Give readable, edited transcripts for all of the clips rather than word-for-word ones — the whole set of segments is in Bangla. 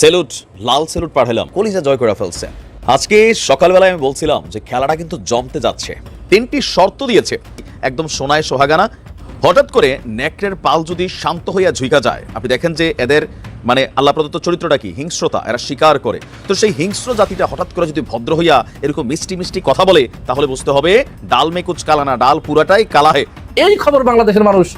সেলুট, লাল সেলুট পাঠালাম, কলিজা জয় করে ফেলছে। আজকে সকালবেলায় আমি বলছিলাম যে খেলাটা কিন্তু জমতে যাচ্ছে। 3টি শর্ত দিয়েছে, একদম সোনায় সোহাগানা। হঠাৎ করে নেকড়ের পাল যদি শান্ত হইয়া ঝুইকা যায়, আপনি দেখেন যে এদের মানে আল্লাহ প্রদত্ত চরিত্রটা কি, হিংস্রতা, এরা স্বীকার করে। তো সেই হিংস্র জাতিটা হঠাৎ করে যদি ভদ্র হইয়া এরকম মিষ্টি মিষ্টি কথা বলে, তাহলে বুঝতে হবে ডাল মে কুচ কালা না, ডাল পুরাটাই কালা হে। এই খবর বাংলাদেশের মানুষ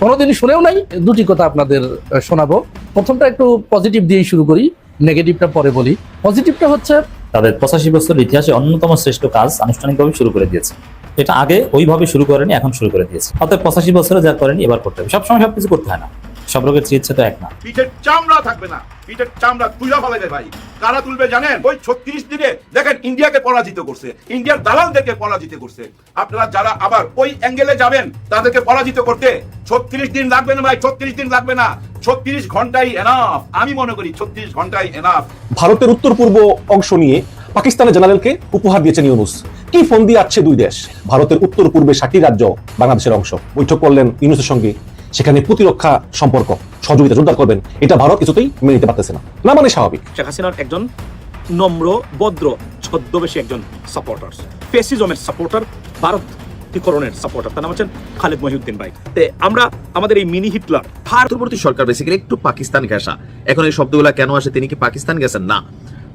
কোনোদিনই শুনেও নাই। দুটি কথা আপনাদের শোনাবো। প্রথমটা একটু পজিটিভ দিয়েই শুরু করি, নেগেটিভটা পরে বলি। পজিটিভটা হচ্ছে তাদের 85 বছর ইতিহাসে অন্যতম শ্রেষ্ঠ কাজ আনুষ্ঠানিকভাবে শুরু করে দিয়েছে। এটা আগে ওইভাবে শুরু করেনি, এখন শুরু করে দিয়েছে। অর্থাৎ 85 বছরে যা করেনি এবার করতে হবে। সবসময় সবকিছু করতে হয় না, সব রোগের চিকিৎসা তো এক না। পিঠের চামড়া থাকবে না, পিঠের চামড়া তুলে ফেলাবে ভাই। কারা তুলবে জানেন? ওই 36 দিনে দেখেন ইন্ডিয়াকে পরাজিত করছে, ইন্ডিয়ার দালালদেরকে পরাজিত করছে। আপনারা যারা আবার ওই অ্যাঙ্গেলে যাবেন তাদেরকে পরাজিত করতে 36 দিন লাগবে না ভাই, 36 দিন লাগবে না, 36 ঘন্টাই এনাফ। আমি মনে করি 36 ঘন্টাই এনাফ। ভারতের উত্তর পূর্ব অংশ নিয়ে পাকিস্তানের জেনারেলকে উপহার দিয়েছেন ইউনূস। কি ফন্দি আছে দুই দেশ। ভারতের উত্তর পূর্বে 7টি রাজ্য বাংলাদেশের অংশ। বৈঠক করলেন ইউনূসের সঙ্গে, সেখানে প্রতিরক্ষা সম্পর্ক সহযোগিতা জোরদার করবেন, এটা ভারত কিছুতেই মেনে নিতে পারতেছে না, না মানে স্বাভাবিক। শেখ হাসিনার একজন নম্র ভদ্র ছদ্মবেশী একজন সাপোর্টার, ফেসিজমের সাপোর্টার, ভারতীকরণের সাপোর্টার, তার নাম হচ্ছেন খালেদ মহিউদ্দিন ভাই। আমরা আমাদের এই মিনি হিটলার ভারতবর্তী সরকার বেসিক্যালি একটু পাকিস্তান ঘেঁষা। এখন এই শব্দগুলো কেন আসে, তিনি কি পাকিস্তান গেছেন? না,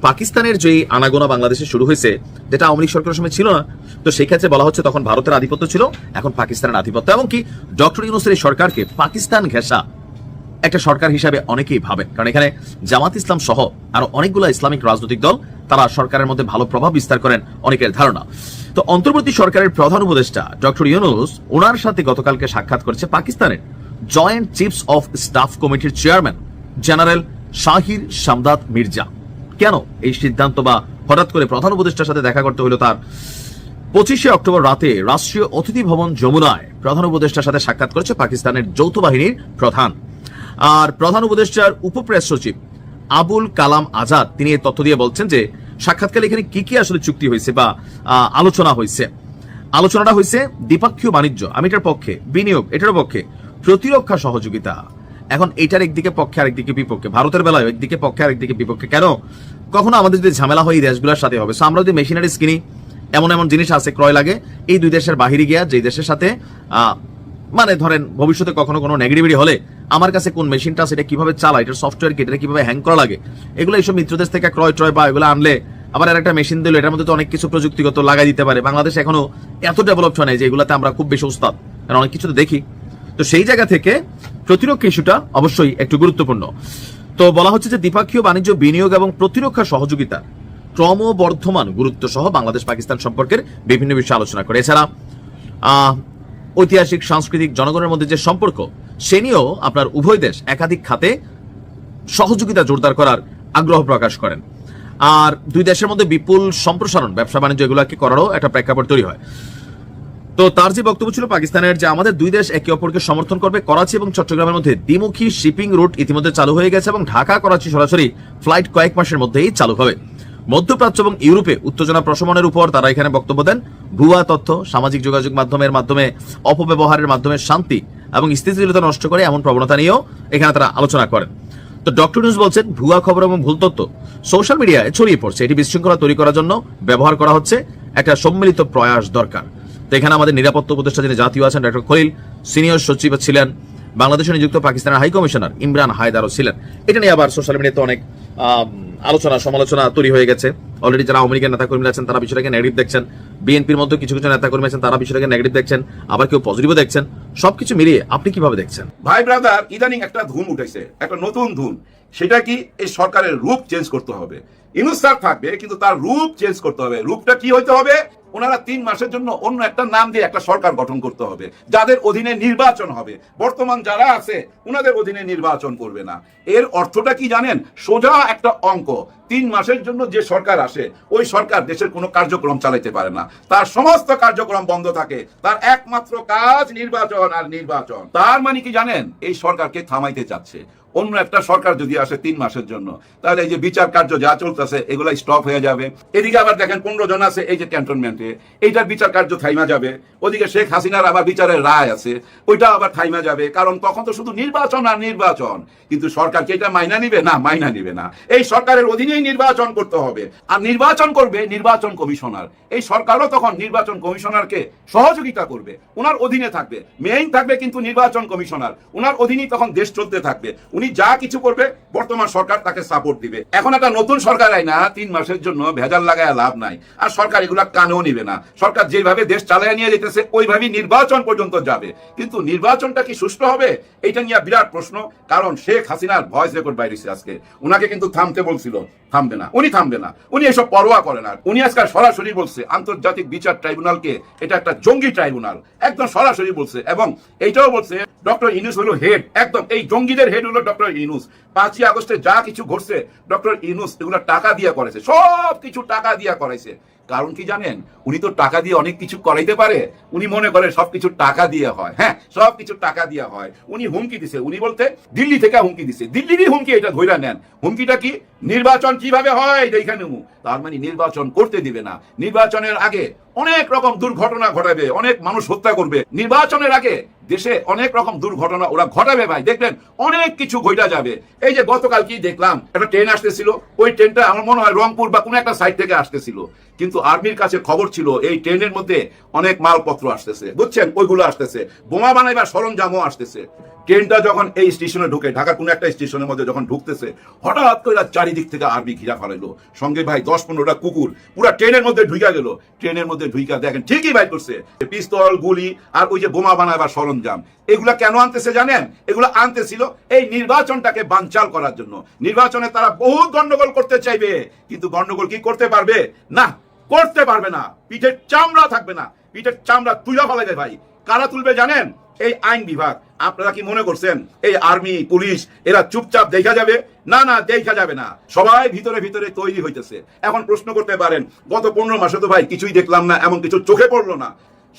পাকিস্তানের যে আনাগোনা বাংলাদেশে শুরু হয়েছে, যেটা আওয়ামী লীগ সরকারের সময় ছিল না, তো সেই ক্ষেত্রে বলা হচ্ছে তখন ভারতের আধিপত্য ছিল, এখন পাকিস্তানের আধিপত্য। এমনকি ডক্টর ইউনূসের এই সরকারকে পাকিস্তান ঘেঁষা একটা সরকার হিসাবে অনেকেই ভাবেন, কারণ এখানে জামাত ইসলাম সহ আরো অনেকগুলো ইসলামিক রাজনৈতিক দল তারা সরকারের মধ্যে ভালো প্রভাব বিস্তার করেন, অনেকের ধারণা। তো অন্তর্বর্তী সরকারের প্রধান উপদেষ্টা ডক্টর ইউনূস, ওনার সাথে গতকালকে সাক্ষাৎ করেছে পাকিস্তানের জয়েন্ট চিফস অফ স্টাফ কমিটির চেয়ারম্যান জেনারেল শাহির শামদাদ মির্জা। কেন এই সিদ্ধান্ত বা হঠাৎ করে প্রধান উপদেষ্টার সাথে দেখা করতে হলো তার? 25শে অক্টোবর রাতে রাষ্ট্রীয় অতিথি ভবন যমুনায় প্রধান উপদেষ্টার সাথে সাক্ষাৎ করেছে পাকিস্তানের যৌথ বাহিনীর প্রধান। আর প্রধান উপদেষ্টার উপপ্রেস সচিব আবুল কালাম আজাদ তিনি এই তথ্য দিয়ে বলছেন যে সাক্ষাৎকালে এখানে কি কি আসলে চুক্তি হয়েছে বা আলোচনা হয়েছে। আলোচনাটা হয়েছে দ্বিপক্ষীয় বাণিজ্য, আমি এটার পক্ষে, বিনিয়োগ এটার পক্ষে, প্রতিরক্ষা সহযোগিতা। এখন এটার একদিকে পক্ষে আরেকদিকে বিপক্ষে, ভারতের বেলায় একদিকে পক্ষে আরেকদিকে বিপক্ষে। কেন? কখনো আমাদের যদি ঝামেলা হয় এই দেশগুলোর সাথে হবে। আমরা যদি মেশিনারিজ কিনি, এমন এমন জিনিস আছে ক্রয় লাগে, এই দুই দেশের বাহিরে গিয়া যে দেশের সাথে মানে ধরেন ভবিষ্যতে কখনো কোনো নেগেটিভিটি হলে আমার কাছে কোন মেশিনটা, সেটা কিভাবে চালায়, এটার সফটওয়্যার কি, এটা কিভাবে হ্যাং করা লাগে, এগুলো এইসব মিত্রদেশ থেকে ক্রয় ট্রয় বা এগুলো আনলে আবার আর একটা মেশিন দিল, এটার মধ্যে তো অনেক কিছু প্রযুক্তিগত লাগাই দিতে পারে। বাংলাদেশ এখনো এত ডেভেলপ হয় না যে এগুলাতে আমরা খুব বেশি উস্তাদ, কারণ অনেক কিছু তো দেখি। তো সেই জায়গা থেকে প্রতিরক্ষা ইস্যুটা অবশ্যই একটু গুরুত্বপূর্ণ। তো বলা হচ্ছে যে দ্বিপক্ষীয় বাণিজ্য, বিনিয়োগ এবং প্রতিরক্ষা সহযোগিতা ক্রমবর্ধমান গুরুত্ব সহ বাংলাদেশ পাকিস্তান সম্পর্কের বিভিন্ন বিষয়ে আলোচনা করে। এছাড়া ঐতিহাসিক, সাংস্কৃতিক, জনগণের মধ্যে যে সম্পর্ক, সে নিয়েও আপনার উভয় দেশ একাধিক খাতে সহযোগিতা জোরদার করার আগ্রহ প্রকাশ করেন। আর দুই দেশের মধ্যে বিপুল সম্প্রসারণ, ব্যবসা বাণিজ্য এগুলোকে করারও একটা প্রেক্ষাপট তৈরি হয়। তো তার যে বক্তব্য ছিল পাকিস্তানের, যে আমাদের দুই দেশ একে অপরকে সমর্থন করবে। করাচি এবং চট্টগ্রামের মধ্যে দ্বিমুখী শিপিং রুট ইতিমধ্যে চালু হয়ে গেছে এবং ঢাকা করাচি সরাসরি ফ্লাইট কয়েক মাসের মধ্যেই চালু হবে। মধ্যপ্রাচ্য এবং ইউরোপে উত্তেজনা প্রশমনের উপর তারা এখানে বক্তব্য দেন। ভুয়া তথ্য, সামাজিক যোগাযোগ মাধ্যমে অপব্যবহারের মাধ্যমে শান্তি এবং স্থিতিশীলতা নষ্ট করে এমন প্রবণতা নিয়েও এখানে তারা আলোচনা করেন। তো ডক্টর ইউনূস বলছেন, ভুয়া খবর এবং ভুল তথ্য সোশ্যাল মিডিয়ায় ছড়িয়ে পড়ছে, এটি বিশৃঙ্খলা তৈরি করার জন্য ব্যবহার করা হচ্ছে, একটা সম্মিলিত প্রয়াস দরকার। তো এখানে আমাদের নিরাপত্তা উপদেষ্টা যিনি জাতীয় আছেন ডক্টর খলিল, সিনিয়র সচিব ছিলেন, বাংলাদেশে নিযুক্ত পাকিস্তানের হাই কমিশনার ইমরান হায়দারও ছিলেন। এটা নিয়ে আবার সোশ্যাল মিডিয়াতে অনেক আলোচনা সমালোচনা তৈরি হয়ে গেছে। অলরেডি যারা আওয়ামী লীগের নেতাকর্মীরা আছেন তারা বিষয়টাকে নেগেটিভ দেখছেন, বিএনপির মধ্যে কিছু কিছু নেতাকর্মী আছেন তারা বিষয়টাকে নেগেটিভ দেখছেন, আবার কেউ পজিটিভও দেখছেন। সবকিছু মিলিয়ে আপনি কিভাবে দেখছেন? ভাই ব্রাদার, ইদানিং একটা ধুম উঠেছে, একটা নতুন ধুম। সেটা কি? এই সরকারের রূপ চেঞ্জ করতে হবে। ইউনূস স্যার থাকবে কিন্তু তার রূপ চেঞ্জ করতে হবে। রূপটা কি হইতে হবে? ওনারা 3 মাসের জন্য অন্য একটা নাম দিয়ে একটা সরকার গঠন করতে হবে, যাদের অধীনে নির্বাচন হবে। বর্তমান যারা আছে ওনাদের অধীনে নির্বাচন করবে না। এর অর্থটা কি জানেন? সোজা একটা অঙ্ক। 3 মাসের জন্য যে সরকার আসে, ওই সরকার দেশের কোনো কার্যক্রম চালাইতে পারে না, তার সমস্ত কার্যক্রম বন্ধ থাকে, তার একমাত্র কাজ নির্বাচন আর নির্বাচন। তার মানে কি জানেন? এই সরকারকে থামাইতে চাচ্ছে। অন্য একটা সরকার যদি আসে 3 মাসের জন্য, তাহলে এই যে বিচার কার্য যা চলতেছে এগুলা স্টপ হয়ে যাবে। এদিকে আবার দেখেন 15 জন আছে এই যে ক্যান্টনমেন্টে, এইটার বিচার কার্য থাইমা যাবে। ওদিকে শেখ হাসিনার আবার বিচারের রায় আছে, ওইটা আবার থাইমা যাবে। কারণ তখন তো শুধু নির্বাচন আর নির্বাচন। কিন্তু সরকার কি এটা মাইনা নিবে? না, মাইনা নিবে না। এই সরকারের অধীনেই নির্বাচন করতে হবে, আর নির্বাচন করবে নির্বাচন কমিশনার। এই সরকারও তখন নির্বাচন কমিশনারকে সহযোগিতা করবে, ওনার অধীনে থাকবে, মেইন থাকবে কিন্তু নির্বাচন কমিশনার, ওনার অধীনেই তখন দেশ চলতে থাকবে। উনি যা কিছু করবে বর্তমান সরকার তাকে সাপোর্ট দিবে। এখন একটা নতুন সরকার আয় না, 3 মাসের জন্য ভেজাল লাগায় লাভ নাই। আর সরকার এগুলা কানেও নিবে না। সরকার যেভাবে দেশ চালায় নিয়ে যেতেছে ওইভাবেই নির্বাচন পর্যন্ত যাবে। কিন্তু নির্বাচনটা কি সুষ্ঠু হবে, এটা নিয়ে বিরাট প্রশ্ন। কারণ শেখ হাসিনার ভয়েস রেকর্ড বাইরেছে আজকে, উনাকে কিন্তু থামতে বলছিল, থামবে না, উনি থামবে না, উনি এসব পরোয়া করেন না। উনি আজকাল সরাসরি বলছে আন্তর্জাতিক বিচার ট্রাইব্যুনালকে এটা একটা জঙ্গি ট্রাইব্যুনাল, একদম সরাসরি বলছে। এবং এইটাও বলছে ডক্টর ইউনূস হলো হেড, একদম এই জঙ্গিদের হেড হলো ডক্টর ইউনূস। 5ই আগস্টে যা কিছু ঘটছে ডক্টর ইউনূস এগুলো টাকা দিয়ে করেছে, সব কিছু টাকা দিয়ে করাইছে। কারণ কি জানেন, উনি তো টাকা দিয়ে অনেক কিছু করাইতে পারে। উনি মনে করে সবকিছু টাকা দিয়ে হয়। হ্যাঁ, সবকিছু টাকা দিয়ে হয়। উনি হুমকি দিছে, উনি বলতে দিল্লি থেকে হুমকি দিছে, দিল্লিরই হুমকি, এটা ধইরা নেন। হুমকিটা কি? নির্বাচন কিভাবে হয় এইখানে। তার মানে নির্বাচন করতে দিবে না, নির্বাচনের আগে অনেক রকম দুর্ঘটনা ঘটাবে, অনেক মানুষ হত্যা করবে। নির্বাচনের আগে দেশে অনেক রকম দুর্ঘটনা ওরা ঘটাবে ভাই, দেখবেন অনেক কিছু ঘটা যাবে। এই যে গতকাল কি দেখলাম, একটা ট্রেন আসতেছিল, ওই ট্রেনটা আমার মনে হয় রংপুর বা কোনো একটা সাইড থেকে আসতেছিল, কিন্তু আর্মির কাছে খবর ছিল এই ট্রেনের মধ্যে অনেক মালপত্র আসতেছে, বুঝছেন, ওইগুলো আসতেছে, বোমা বানাইবার সরঞ্জামও আসতেছে। ট্রেনটা যখন এই স্টেশনে ঢুকে, ঢাকার কোনো একটা স্টেশনের মধ্যে যখন ঢুকতেছে, হঠাৎ করে চারিদিক থেকে আর্মি ঘিরা ফেলাইলো, সঙ্গে ভাই 10-15টা কুকুর পুরা ট্রেনের মধ্যে ঢুকা গেল। ট্রেনের মধ্যে ঢুকা দেখেন ঠিকই বাইর করছে পিস্তল, গুলি আর ওই যে বোমা বানাবার সরঞ্জাম। এগুলা কেন আনতেছে জানেন? এগুলো আনতেছিল এই নির্বাচনটাকে বানচাল করার জন্য। নির্বাচনে তারা বহুত গন্ডগোল করতে চাইবে, কিন্তু গন্ডগোল কি করতে পারবে? না, করতে পারবে না। পিঠের চামড়া থাকবে না, পিঠের চামড়া তুলে ফেলাবে ভাই। কারা তুলবে জানেন? এই আইন বিভাগ। আপনারা কি মনে করছেন এই আর্মি পুলিশ এরা চুপচাপ দেখা যাবে? না না, দেখা যাবে না। সবাই ভিতরে ভিতরে তৈরি হইতেছে। এখন প্রশ্ন করতে পারেন, গত 15 মাসে তো ভাই কিছুই দেখলাম না, এমন কিছু চোখে পড়লো না।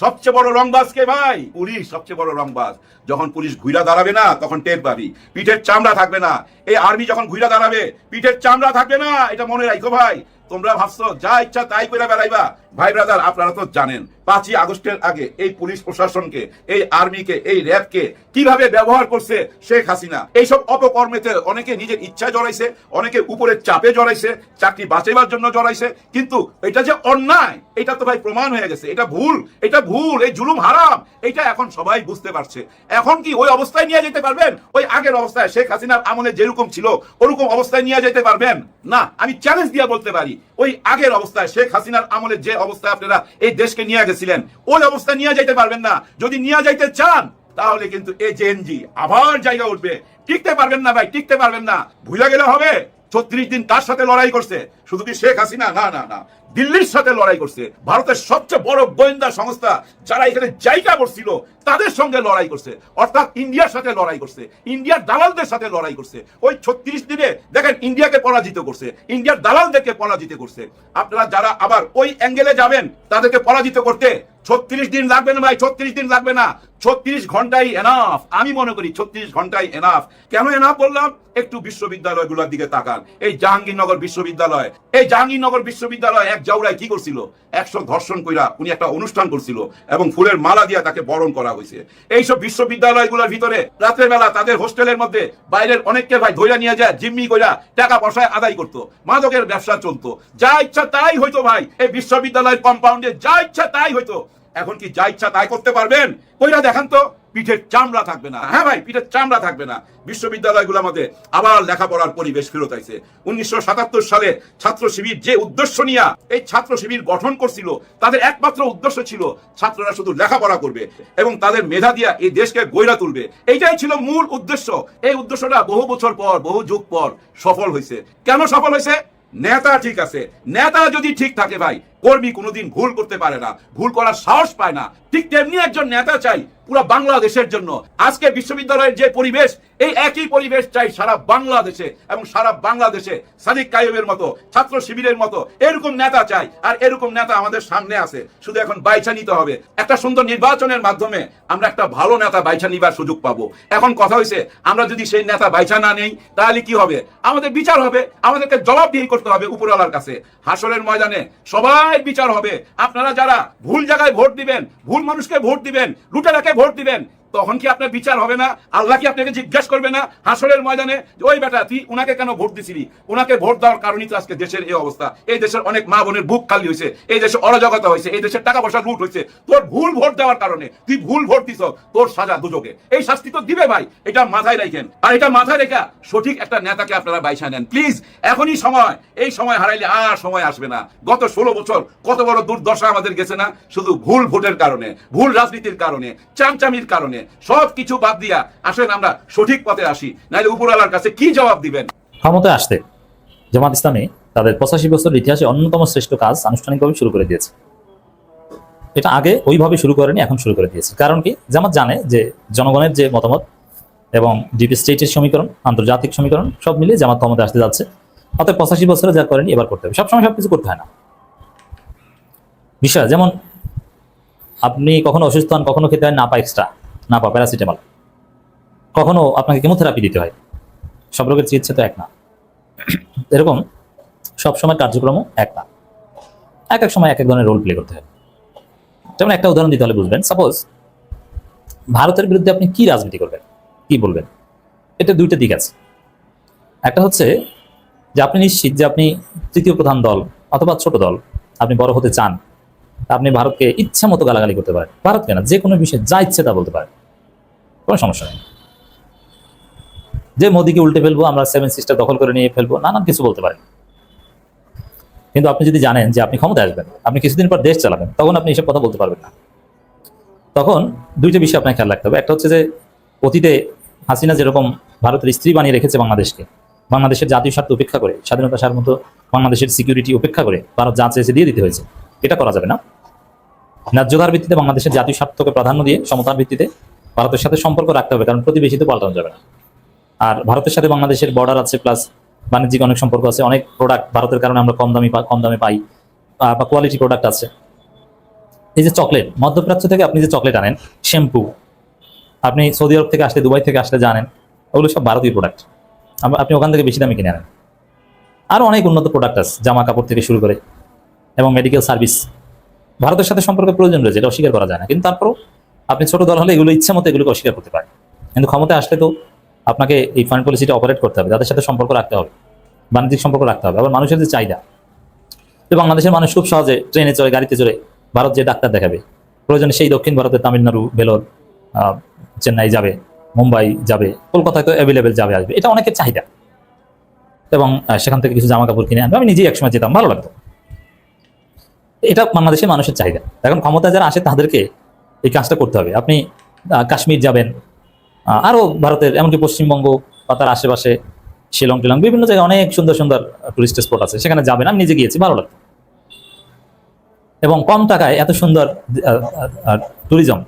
সবচেয়ে বড় রংবাজ কে ভাই? পুলিশ সবচেয়ে বড় রংবাজ। যখন পুলিশ ঘুরা দাঁড়াবে না তখন টের পাবি, পিঠের চামড়া থাকবে না। এই আর্মি যখন ঘুরা দাঁড়াবে পিঠের চামড়া থাকবে না, এটা মনে রাখো ভাই। তোমরা ভাবছো যা ইচ্ছা তাই করে বেড়াইবা। ভাই ব্রাদার, আপনারা তো জানেন 5ই আগস্টের আগে এই পুলিশ প্রশাসনকে, এই আর্মিকে, এই র্যাবকে কিভাবে ব্যবহার করছে শেখ হাসিনা। এইসব অপকর্মেতে অনেকে নিজের ইচ্ছায় জড়াইছে, অনেকে উপরের চাপে জড়াইছে, চাকরি বাঁচাইবার জন্য জড়াইছে। কিন্তু এটা যে অন্যায়, এটা তো ভাই প্রমাণ হয়ে গেছে। এটা ভুল, এটা ভুল, এই জুলুম হারাম, এটা এখন সবাই বুঝতে পারছে। এখন কি ওই অবস্থায় নিয়ে যেতে পারবেন? ওই আগের অবস্থায় শেখ হাসিনার আমলে যেরকম ছিল ওরকম অবস্থায় নিয়ে যেতে পারবেন? না, আমি চ্যালেঞ্জ দিয়ে বলতে পারি ওই আগের অবস্থায় শেখ হাসিনার আমলে যে অবস্থায় আপনারা এই দেশকে নিয়ে গেছিলেন ওই অবস্থায় নিয়ে যাইতে পারবেন না। যদি নিয়ে যাইতে চান তাহলে কিন্তু এই জেএনজি আবার জায়গা উঠবে। টিকতে পারবেন না ভাই, টিকতে পারবেন না। ভুলে গেলে হবে 36 দিন কার সাথে লড়াই করছে? শুধু কি শেখ হাসিনা? না না না, দিল্লির সাথে লড়াই করছে। ভারতের সবচেয়ে বড় গোয়েন্দা সংস্থা যারা এখানে জায়গা করছিল তাদের সঙ্গে লড়াই করছে, অর্থাৎ ইন্ডিয়ার সাথে লড়াই করছে, ইন্ডিয়ার দালালদের সাথে লড়াই করছে। ওই 36 দিনে দেখেন ইন্ডিয়াকে পরাজিত করছে, ইন্ডিয়ার দালালদেরকে পরাজিত করছে। আপনারা যারা আবার ওই অ্যাঙ্গেলে যাবেন তাদেরকে পরাজিত করতে 36 দিন লাগবে না ভাই, 36 দিন লাগবে না, 36 ঘন্টাই এনাফ। আমি মনে করি 36 ঘন্টাই এনাফ। কেন এনাফ বললাম? একটু বিশ্ববিদ্যালয়গুলোর দিকে তাকান। এই জাহাঙ্গীরনগর বিশ্ববিদ্যালয়, এই জাহাঙ্গীরনগর বিশ্ববিদ্যালয় এক জাউরায় কি করছিল? 100 ধর্ষণ কইরা উনি একটা অনুষ্ঠান করছিল এবং ফুলের মালা দিয়া তাকে বরণ করা হয়েছে। এইসব বিশ্ববিদ্যালয়গুলোর ভিতরে রাতের বেলা তাদের হোস্টেলের মধ্যে বাইরের অনেককে ভাই ধইরা নিয়ে যায়, জিম্মি কইরা টাকা পয়সা আদায় করতো, মাদকের ব্যবসা চলতো, যা ইচ্ছা তাই হইতো ভাই। এই বিশ্ববিদ্যালয়ের কম্পাউন্ডে যা ইচ্ছা তাই হইতো। এখন কি যা ইচ্ছা তাই করতে পারবেন? কইরা দেখান তো, পিঠের চামড়া থাকবে না। হ্যাঁ ভাই, পিঠের চামড়া থাকবে না। বিশ্ববিদ্যালয়গুলোর মধ্যে আবার লেখাপড়ার পরিবেশ ফেরত আইছে। 1977 সালে ছাত্র শিবির যে উদ্দেশ্য নিয়ে এই ছাত্র শিবির গঠন করছিল, তাদের একমাত্র উদ্দেশ্য ছিল ছাত্ররা শুধু লেখাপড়া করবে এবং তাদের মেধা দিয়া এই দেশকে গইরা তুলবে। এইটাই ছিল মূল উদ্দেশ্য। এই উদ্দেশ্যটা বহু বছর পর, বহু যুগ পর সফল হয়েছে। কেন সফল হয়েছে? নেতা ঠিক আছে। নেতা যদি ঠিক থাকে ভাই, কর্মী কোনোদিন ভুল করতে পারে না, ভুল করার সাহস পায় না। ঠিক তেমনি একজন নেতা চাই পুরো বাংলাদেশের জন্য। আজকে বিশ্ববিদ্যালয়ের যে পরিবেশ, এই একই পরিবেশ চাই সারা বাংলাদেশে, এবং সারা বাংলাদেশে সাদিক কাইয়ুমের মতো, ছাত্র শিবিরের মতো এরকম নেতা চাই। আর এরকম নেতা আমাদের সামনে আছে, শুধু এখন বাইছা নিতে হবে। একটা সুন্দর নির্বাচনের মাধ্যমে আমরা একটা ভালো নেতা বাইছা নিবার সুযোগ পাবো। এখন কথা হয়েছে, আমরা যদি সেই নেতা বাইছা না নেই তাহলে কি হবে? আমাদের বিচার হবে, আমাদেরকে জবাবদিহি করতে হবে উপরওয়ালার কাছে। হাসরের ময়দানে সবাই বিচার হবে। আপনারা যারা ভুল জায়গায় ভোট দিবেন, ভুল মানুষকে ভোট দিবেন, লুটেরাকে ভোট দিবেন, তখন কি আপনার বিচার হবে না? আল্লাহ কি আপনাকে জিজ্ঞাসা করবে না হাসরের ময়দানে, ওই বেটা তুই উনাকে কেন ভোট দিছিলি? উনাকে ভোট দেওয়ার কারণেই তো আজকে দেশের এই অবস্থা। এই দেশের অনেক মা বোনের বুক খালি হয়েছে, এই দেশে অরাজকতা হয়েছে, এই দেশের টাকা পয়সা লুট হয়েছে তোর ভুল ভোট দেওয়ার কারণে। তুই ভুল ভোট দিছ, তোর সাজা দুজকে। এই শাস্তি তো দিবে ভাই, এটা মাথায় রাখেন। আর এটা মাথায় রেখা সঠিক একটা নেতাকে আপনারা বাইছা নেন প্লিজ। এখনই সময়, এই সময় হারাইলে আর সময় আসবে না। গত 16 বছর কত বড় দুর্দশা আমাদের গেছে না, শুধু ভুল ভোটের কারণে, ভুল রাজনীতির কারণে, চামচামির কারণে। সব কিছু বাদ দিয়া আসেন আমরা সঠিক পথে আসি, নাইলে উপরওয়ালার কাছে কি জবাব দিবেন? ক্ষমতায় আসতে জামাত ইসলামী তাদের 85 বছরের ইতিহাসে অন্যতম শ্রেষ্ঠ কাজ আনুষ্ঠানিকভাবে শুরু করে দিয়েছে। এটা আগে ওইভাবে শুরু করেনি, এখন শুরু করে দিয়েছে। কারণ কি? জামাত জানে যে জনগণের যে মতামত এবং ডিপ স্টেটের সমীকরণ, আন্তর্জাতিক সমীকরণ সব মিলিয়ে জামাত ক্ষমতায় আসতে যাচ্ছে। অর্থাৎ 85 বছরে যা করেনি এবার করতে হবে। সবসময় সবকিছু করতে হয় না। বিষয় যেমন আপনি কখনো অসুস্থ হন, কখনো খেতে হয় নাপা এক্সট্রা, নাপা প্যারাসিটামল, কখনো আপনাকে কেমোথেরাপি দিতে হয়। সব রোগের চিকিৎসা তো এক না। এরকম সবসময় কার্যক্রমও এক না, এক এক সময় এক এক ধরনের রোল প্লে করতে হয়। যেমন একটা উদাহরণ দিতে হলে বুঝবেন, সাপোজ ভারতের বিরুদ্ধে আপনি কি রাজনীতি করবেন, কি বলবেন, এটা দুইটা দিক আছে। একটা হচ্ছে যে আপনি নিশ্চিত যে আপনি তৃতীয় প্রধান দল অথবা ছোট দল, আপনি বড় হতে চান, আপনি ভারতকে ইচ্ছা মতো গালাগালি করতে পারেন। ভারতকে না, যে কোনো বিষয়ে যা ইচ্ছে তা বলতে পারেন, কোনো সমস্যা নেই। যে মোদিকে উল্টে ফেলবো, আমরা 7 সিস্টার দখল করে নিয়ে ফেলবো, নানান কিছু বলতে পারেন। কিন্তু আপনি যদি জানেন যে আপনি ক্ষমতায় আসবেন, আপনি কিছুদিন পর দেশ চালাবেন, তখন আপনি এসব কথা বলতে পারবেন না। তখন দুইটা বিষয় আপনাকে খেয়াল রাখতে হবে। একটা হচ্ছে যে অতীতে হাসিনা যেরকম ভারতের স্ত্রী বানিয়ে রেখেছে বাংলাদেশকে, বাংলাদেশের জাতীয় স্বার্থ উপেক্ষা করে, স্বাধীনতা সার্বভৌমত্ব, বাংলাদেশের সিকিউরিটি উপেক্ষা করে ভারত যা চেয়েছে দিয়ে দিতে হয়েছে। এটা করা যাবে না। ন্যায্যতার ভিত্তিতে বাংলাদেশের জাতীয় স্বার্থকে প্রাধান্য দিয়ে সমতার ভিত্তিতে ভারতের সাথে সম্পর্ক রাখতে হবে, কারণ প্রতিবেশী তো পাল্টানো যাবে না। আর ভারতের সাথে বাংলাদেশের বর্ডার আছে, প্লাস বাণিজ্যিক অনেক সম্পর্ক আছে, অনেক প্রোডাক্ট ভারতের কারণে আমরা কম দামে পাই, বা কোয়ালিটি প্রোডাক্ট আছে। এই যে চকলেট, মধ্যপ্রাচ্য থেকে আপনি যে চকলেট আনেন, শ্যাম্পু, আপনি সৌদি আরব থেকে আসলে, দুবাই থেকে আসলে জানেন, ওগুলো সব ভারতীয় প্রোডাক্ট। আপনি ওখান থেকে বেশি দামে কিনে আনেন। আরও অনেক উন্নত প্রোডাক্ট আছে, জামা কাপড় থেকে শুরু করে এবং মেডিকেল সার্ভিস। ভারতের সাথে সম্পর্কের প্রয়োজন রয়েছে, এটা অস্বীকার করা যায় না। কিন্তু তারপরও আপনি ছোট দল হলে এগুলো ইচ্ছা মতো এগুলোকে অস্বীকার করতে পারেন। কিন্তু ক্ষমতায় আসলে তো আপনাকে এই ফান্ড পলিসিটা অপারেট করতে হবে, তাদের সাথে সম্পর্ক রাখতে হবে, বাণিজ্যিক সম্পর্ক রাখতে হবে। আবার মানুষের যে চাহিদা, তো বাংলাদেশের মানুষ খুব সহজে ট্রেনে চড়ে, গাড়িতে চড়ে ভারত যে ডাক্তার দেখাবে, প্রয়োজনে সেই দক্ষিণ ভারতের তামিলনাড়ু, ভেলোর, চেন্নাই যাবে, মুম্বাই যাবে, কলকাতায় তো অ্যাভেলেবেল যাবে, আসবে। এটা অনেকের চাহিদা। এবং সেখান থেকে কিছু জামা কাপড় কিনে আনবে। আমি নিজেই একসময় যেতাম, ভালো লাগতো। এটা বাংলাদেশের মানুষের চাহিদা। এখন ক্ষমতায় যারা আসে তাদেরকে এই কাজটা করতে হবে। আপনি কাশ্মীর যাবেন, আরও ভারতের এমনকি পশ্চিমবঙ্গ বা তার আশেপাশে শিলং টিলং বিভিন্ন জায়গায় অনেক সুন্দর সুন্দর টুরিস্ট স্পট আছে, সেখানে যাবেন। আমি নিজে গিয়েছি, ভালো লাগতো। এবং কম টাকায় এত সুন্দর ট্যুরিজম,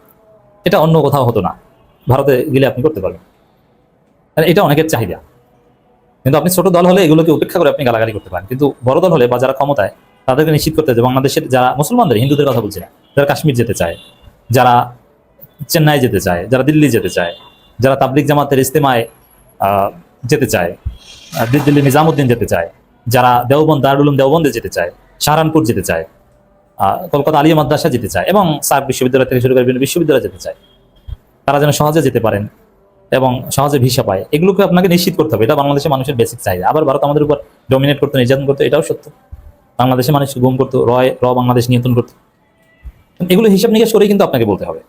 এটা অন্য কোথাও হতো না। ভারতে গেলে আপনি করতে পারবেন, এটা অনেকের চাহিদা। কিন্তু আপনি ছোট দল হলে এগুলোকে উপেক্ষা করে আপনি গালাগালি করতে পারেন। কিন্তু বড় দল হলে বা যারা ক্ষমতায়, তাদেরকে নিশ্চিত করতে হবে বাংলাদেশের যারা মুসলমানদের, হিন্দুদের কথা বলছি না, যারা কাশ্মীর যেতে চায়, যারা চেন্নাই যেতে চায়, যারা দিল্লি যেতে চায়, যারা তাবলিগ জামাতের ইস্তেমায় যেতে চায়, দিল্লি নিজামুদ্দিন যেতে চায়, যারা দেওবন্দ, দারুল উলুম দেওবন্দে যেতে চায়, সাহারানপুর যেতে চায়, কলকাতা আলিয়া মাদ্রাসা যেতে চায়, এবং সার্ক বিশ্ববিদ্যালয় থেকে শুরু করে বিভিন্ন বিশ্ববিদ্যালয় যেতে চায়, তারা যেন সহজে যেতে পারেন এবং সহজে ভিসা পায়। এগুলোকে আপনাকে নিশ্চিত করতে হবে। এটা বাংলাদেশের মানুষের বেসিক চাহিদা। আবার ভারত আমাদের উপর ডমিনেট করতো, নির্যাতন করতো, এটাও সত্য। বাংলাদেশের মানুষ গুম করতো, বাংলাদেশ নিয়ন্ত্রণ করতো। এগুলো হিসাব নিকাশ করেই কিন্তু আপনাকে বলতে হবে।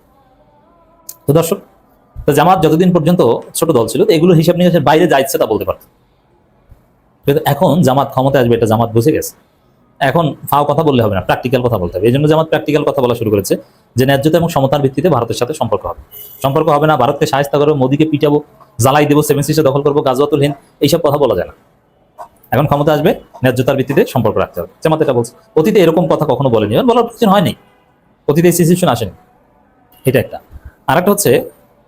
তো দর্শক, তো জামাত যতদিন পর্যন্ত ছোট দল ছিল, এগুলো হিসাব নিকাশের বাইরে যা ইচ্ছে তা বলতে পারত। কিন্তু এখন জামাত ক্ষমতায় আসবে, এটা জামাত বুঝে গেছে। এখন ফাও কথা বললে হবে না, প্র্যাকটিক্যাল কথা বলতে হবে। এই জন্য জামাত প্র্যাকটিক্যাল কথা বলা শুরু করেছে, যে ন্যায্যতা এবং সমতার ভিত্তিতে ভারতের সাথে সম্পর্ক হবে না। ভারতকে সাহায্য করবো, মোদিকে পিটাবো, জ্বালাই দেবো, 7 সিস্টার দখল করবো, গাজওয়াতুল হিন্দ, এইসব কথা বলা যায় না। এখন ক্ষমতা আসবে, ন্যায্যতার ভিত্তিতে সম্পর্ক রাখতে হবে। জামাত এটা বলছে, অতীতে এরকম কথা কখনো বলেনি, এবং বলার প্রয়োজন হয়নি, অতীতে এই সিচুয়েশন আসেনি। এটা একটা। আর একটা হচ্ছে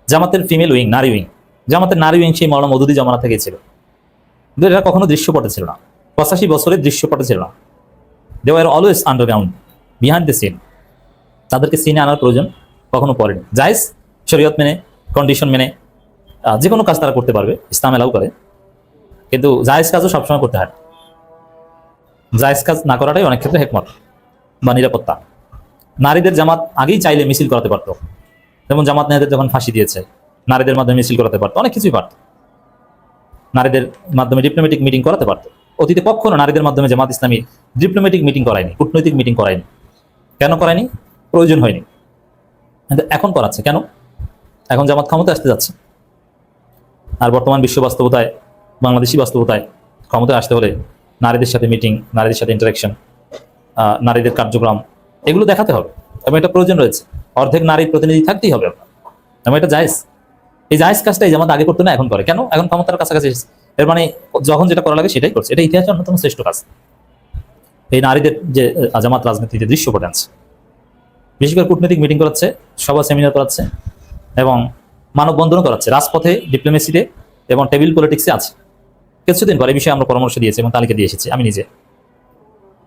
জামাতের ফিমেল উইং, নারী উইং। জামাতের নারী উইং সেই মৌলানা মওদুদী জমানা থেকে ছিল, কিন্তু এটা কখনো দৃশ্যপটে ছিল না, 85 বছরের দৃশ্যপটে ছিল না। They were always underground, behind the scene. তাদেরকে সিনে আনার প্রয়োজন কখনো পড়েনি। জায়েজ, শরীয়ত মেনে, কন্ডিশন মেনে যে কোনো কাজ তারা করতে পারবে, ইসলাম এলাও করে, কিন্তু জায়েজ কাজও সবসময় করতে হয়। জায়েজ কাজ না করাটাই অনেক ক্ষেত্রে হেকমত বা নিরাপত্তা। নারীদের জামাত আগেই চাইলে মিছিল করাতে পারতো, যেমন জামাত নেতাদের যখন ফাঁসি দিয়েছে, নারীদের মাধ্যমে মিছিল করাতে পারতো, অনেক কিছুই পারতো। নারীদের মাধ্যমে ডিপ্লোম্যাটিক মিটিং করাতে পারতো। অতীতে কখনো নারীদের মাধ্যমে জামাত ইসলামী ডিপ্লোম্যাটিক মিটিং করায়নি, কূটনৈতিক মিটিং করায়নি। কেন করায়নি? প্রয়োজন হয়নি। কিন্তু এখন করাচ্ছে কেন? এখন জামাত ক্ষমতা আসতে যাচ্ছে, আর বর্তমান বিশ্ব বাস্তবতায়, বাংলাদেশি বাস্তবতায় ক্ষমতায় আসতে হলে নারীদের সাথে মিটিং, নারীদের সাথে ইন্টারাকশন, নারীদের কার্যক্রম, এগুলো দেখাতে হবে, এবং এটা প্রয়োজন রয়েছে। অর্ধেক নারী প্রতিনিধি থাকতেই হবে আপনার, এবং এটা জায়েজ। এই জায়েজ কাজটাই জামাত আগে করতো না, এখন করে। কেন? এখন ক্ষমতার কাছাকাছি এসেছে, এর মানে যখন যেটা করা লাগে সেটাই করছে। এটা ইতিহাসের অন্যতম শ্রেষ্ঠ কাজ। এই নারীদের যে জামাত রাজনীতিতে দৃশ্যপটে আনছে, বিশেষ করে কূটনৈতিক মিটিং করাচ্ছে, সভা সেমিনার করাচ্ছে, এবং মানববন্ধনও করাচ্ছে, রাজপথে, ডিপ্লোমেসিতে এবং টেবিল পলিটিক্সে আছে। কিছুদিন পরে এই বিষয়ে আমরা পরামর্শ দিয়েছি এবং তালিকা দিয়ে এসেছি আমি নিজে,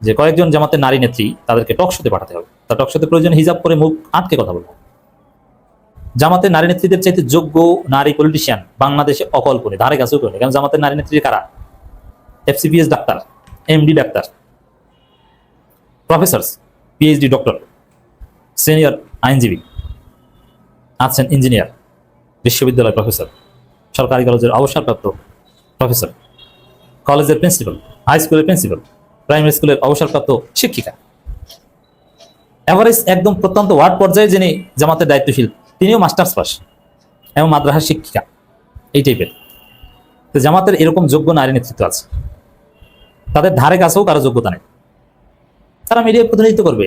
যে কয়েকজন জামাতের নারী নেত্রী তাদেরকে টকশোতে পাঠাতে হবে। তা টকশোতে প্রয়োজন হিজাব করে মুখ আটকে কথা বলবো। জামাতের নারী নেত্রীদের চাইতে যোগ্য নারী পলিটিশিয়ান বাংলাদেশে অকল্পনীয়, ধারে কাছেও করে। কারণ জামাতের নারী নেত্রী কারা? FCPS doctor, MD doctor, professor, PhD doctor, senior আইনজীবী, আছেন ইঞ্জিনিয়ার, বিশ্ববিদ্যালয় প্রফেসর, সরকারি কলেজের অবসরপ্রাপ্ত প্রফেসর, কলেজের প্রিন্সিপাল, হাই স্কুলের প্রিন্সিপাল, প্রাইমারি স্কুলের অবসরপ্রাপ্ত শিক্ষিকা। এভারেজ একদম প্রত্যন্ত ওয়ার্ড পর্যায়ে যিনি জামাতের দায়িত্বশীল, তিনিও মাস্টার্স পাস এবং মাদ্রাসার শিক্ষিকা, এই টাইপের। তো জামাতের এরকম যোগ্য নারী নেতৃত্ব আছে, তাদের ধারে কাছেও কারো যোগ্যতা নেই। তারা মিডিয়ায় প্রতিনিধিত্ব করবে।